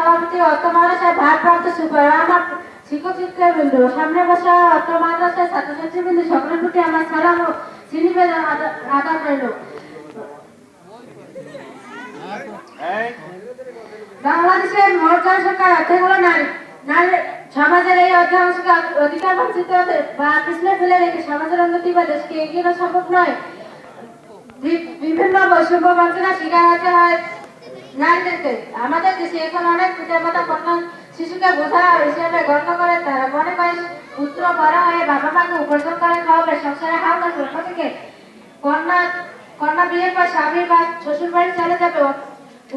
সভাপতি অত্র মাদ্রাসার ভারপ্রাপ্ত সুপার আমার শিক্ষক শিক্ষাবৃন্দ সামনে বসা অত্র মাদ্রাসার ছাত্রছাত্রীবৃন্দ সকলের প্রতি আমার সালাম ও শ্রীনিবেদন আদাব রইল। বাংলাদেশের মোট জনসংখ্যার অর্ধেক হলো নারী। নারী সমাজের এই অর্ধাংশকে অধিকার বঞ্চিত বা পিছনে ফেলে রেখে সমাজের উন্নতি বা দেশকে এগিয়ে নেওয়া সম্ভব নয়। বিভিন্ন বৈষম্য বঞ্চনার শিকার হতে হয় নারীদেরকে। আমাদের দেশে এখন অনেক পিতামাতা কন্যা শিশুকে বোঝা হিসেবে গণ্য করে। তারা মনে করে পুত্র বড় হয়ে বাবা মাকে উপার্জন করে খাওয়াবে, সংসারে হাল ধরবে। অন্যদিকে কন্যা কন্যা বিয়ের পর স্বামী বা শ্বশুর বাড়ি চলে যাবে।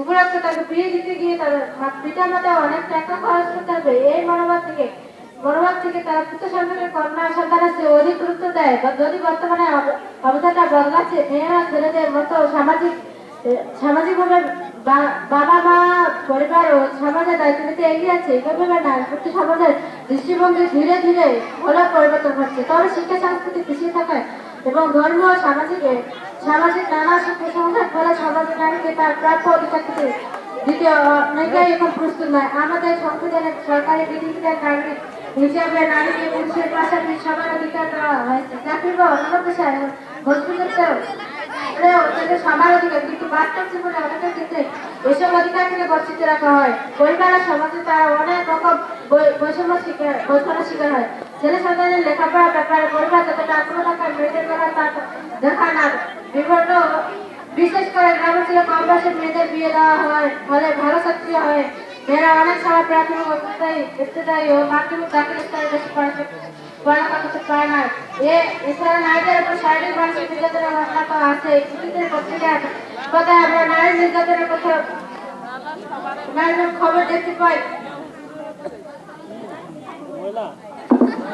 উপরোক্ত তাকে বিয়ে দিতে গিয়ে তাদের পিতা মাতা অনেক টাকা খরচ করতে হবে। এই মনোভাব থেকে তারা পুত্র সন্তানের কন্যা সন্তানের চেয়ে অধিক গুরুত্ব দেয়। যদি বর্তমানে অবস্থাটা বদলাচ্ছে, মেয়েরা ছেলেদের মতো সামাজিকভাবে বাবা মা পরিবার ও সমাজের দায়িত্ব নিতে এগিয়ে আছে। এভাবে নারী সমাজের দৃষ্টিভঙ্গি ধীরে ধীরে হলেও পরিবর্তন হচ্ছে। তবে শিক্ষা সংস্কৃতি পিছিয়ে থাকায় এবং ধর্ম ও সামাজিক নানা কুসংস্কার ফলে সমাজে নারীকে তার প্রাপ্য অধিকার দিতে অনেকেই এখন প্রস্তুত নয়। আমাদের সংবিধানের সরকারি বিধিবিধান নাগরিক হিসাবে নারীকে পুরুষের পাশাপাশি সমান অধিকার দেওয়া হয়েছে। চাকরি বা অন্য পেশায় হসপিটাল সবার অধিকার, কিন্তু বাস্তব জীবনে অনেকের ক্ষেত্রে এসব অধিকার থেকে বঞ্চিত রাখা হয়। পরিবার আর সমাজে তারা অনেক রকম বৈষম্যের শিকার হয়। ছেলে সন্তানের লেখাপড়ার ব্যাপারে পরিবার যতটা আগ্রহ থাকার মেয়েদের বেলা তা দেখা না। বিভিন্ন বিশেষ করে গ্রামাঞ্চলে কম বয়সে মেয়েদের বিয়ে দেওয়া হয়, ফলে ভালো ছাত্রী হয়। মেয়েরা অনেক সময় প্রাথমিক ইবতদায়ী ও মাধ্যমিক দাখিল স্তরে বেশি পড়ালেখা করতে পারে না। এছাড়া নারীদের উপর শারীরিক মানসিক নির্যাতনের ঘটনা তো আছে। কিছুদিন পত্রিকার কথায় আমরা নারী নির্যাতনের কথা খবর দেখতে পাই।